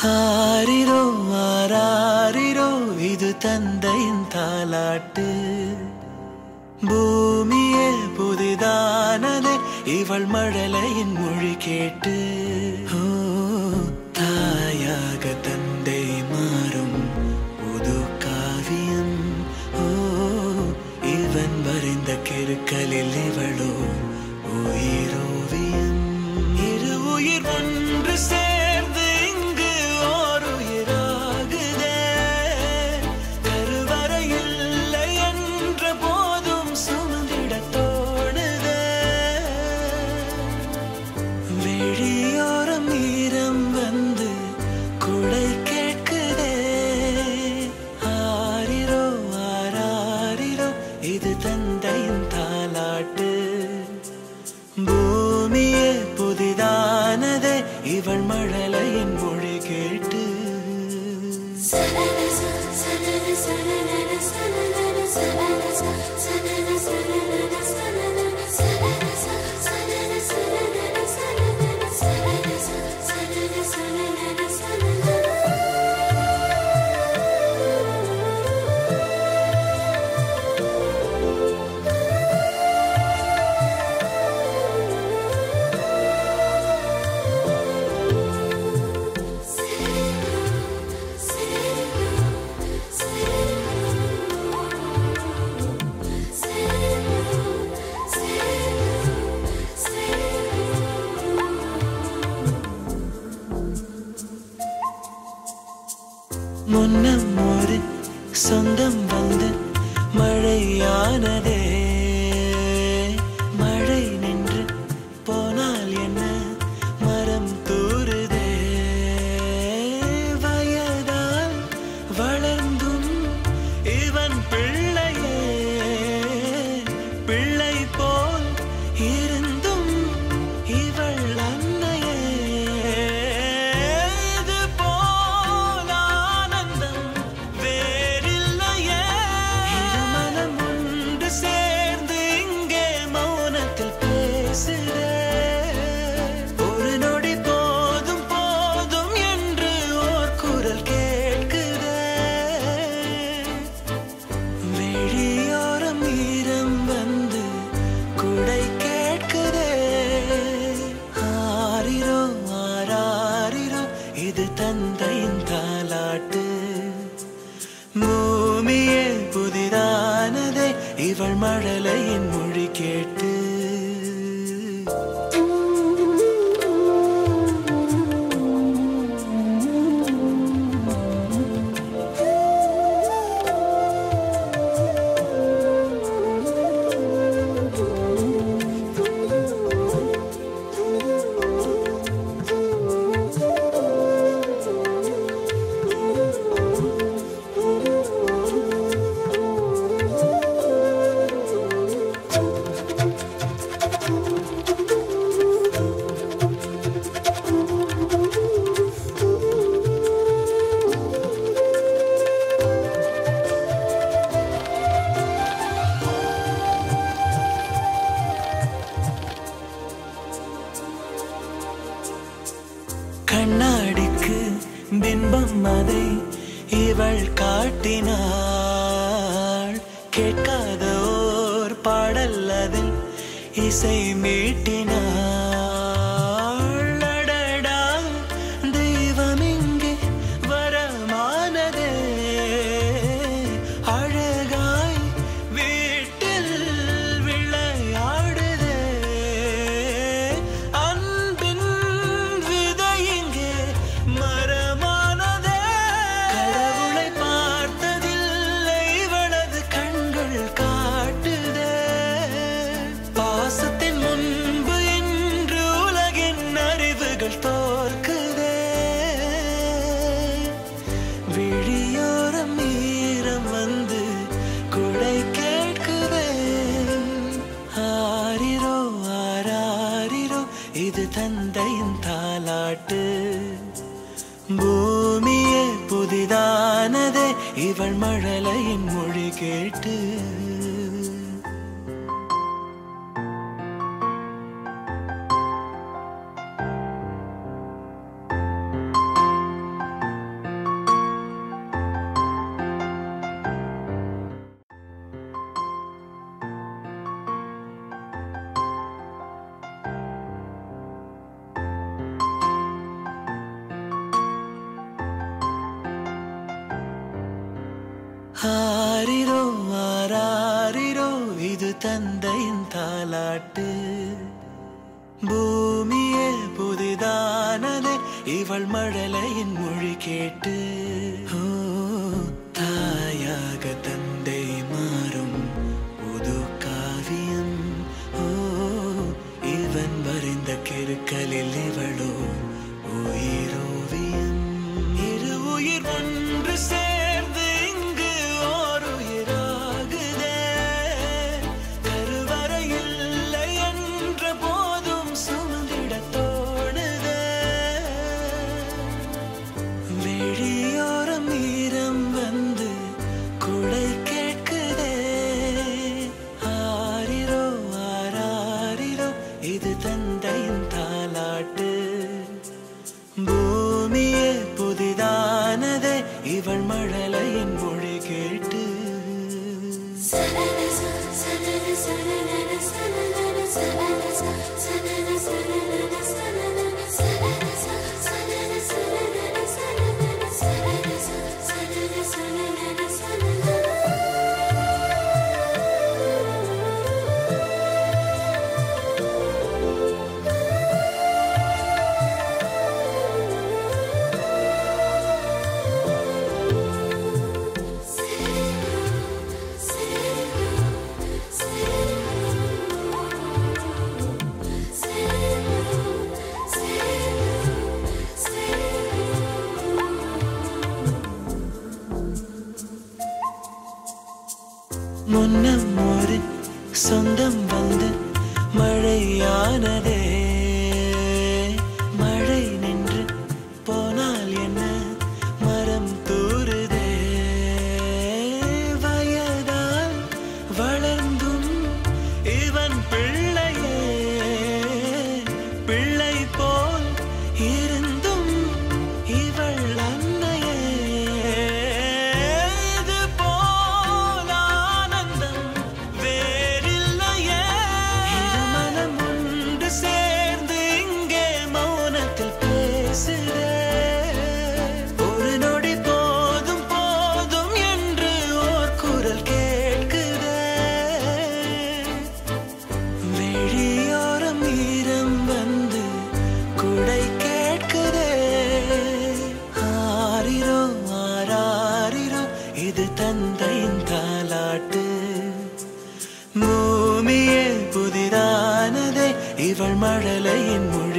ஆரிரோ ஆராரிரோ இது தந்தையின் தாலாட்டு. பூமியே புதிதானதே இவள் மழலையின் மொழி கேட்டு. ஓ தாயாக தந்தை மாறும் புது காவியம். ஓ இவன் வரைந்த கிறுக்கலில் இவளோ உயிரோவியம். இரு உயிர் ஒன்று சேர்ந்து இங்கு ஓர் உயிராகுதே. கருவறை இல்லை என்ற போதும் சுமந்திட தோணுதே. வெளியோரம் ஈரம் வந்து குடை கேட்குதே. ஆரிரோ ஆராரிரோ இது தந்தையின் தாலாட்டு. பூமியே புதிதானதே இவள் மழலையின் மொழி கேட்டு. முன்னம் ஒரு சொந்தம் வந்து மழையானதே. மழை நின்று போனால் என்ன மரம் தூறுதே. வயதால் வளர்ந்தும் இவன் பிள்ளையே. பிள்ளை போல் இருந்தும் இவள் அன்னையே. ஒரு நொடி போதும் போதும் என்று ஓர் குரல் கேட்குதே. வெளியோரம் ஈரம் வந்து குடை கேட்குதே. ஆரிரோ ஆராரிரோ இது தந்தையின் தாலாட்டு. பூமியே புதிதானதே இவள் மழலையின் மொழி கேட்டு. கண்ணாடிக்கு பிம்பம் அதை இவள் காட்டினாள். கேட்காத ஓர் பாடல் அதில் இசை மீட்டினாள். அடடா தெய்வம் இங்கே வரமானதே. அழகாய் வீட்டில் விளையாடுதே. அன்பின் விதை இங்கே மரமானதே. கடவுளை பார்த்ததில்லை இவளது கண்கள் காட்டுதே. பாசத்தின் முன்பு இன்று உலகின் அறிவுகள் தோற்குதே. விழியோரம் ஈரம் வந்து குடை கேட்குதே. ஆரிரோ ஆராரிரோ இது தந்தையின் தாலாட்டு. பூமியே புதிதானதே இவள் மழலையின் மொழி கேட்டு. ஆரிரோ ஆராரிரோ இது தந்தையின் தாலாட்டு. பூமியே புதிதானதே இவள் மழலையின் மொழி கேட்டு. ஓ தாயாக தந்தை மாறும் புது காவியம். ஓ இவன் வரைந்த கிறுக்கலில் இவளோ உயிரோவியம். இரு உயிர் ஒன்று சேர்ந்து இங்கு ஓர் உயிராகுதே. கருவறை இல்லை என்ற போதும் சுமந்திட தோணுதே. வெளியோரம் ஈரம் வந்து குடை கேட்குதே. ஆரிரோ ஆராரிரோ இது தந்தையின் தாலாட்டு. பூமியே புதிதானதே இவள் மழலையின் மொழி கேட்டு. முன்னம் ஒரு சொந்தம் வந்து மழையானதே. மழை நின்று போனால் என்ன மரம் தூறுதே. வயதால் வளர்ந்தும் இவன் பிள்ளையே. பிள்ளை போல் இருந்தும் இவள் அன்னையே. இது தந்தையின் தாலாட்டு. பூமியே புதிதானதே இவள் மழலையின் மொழி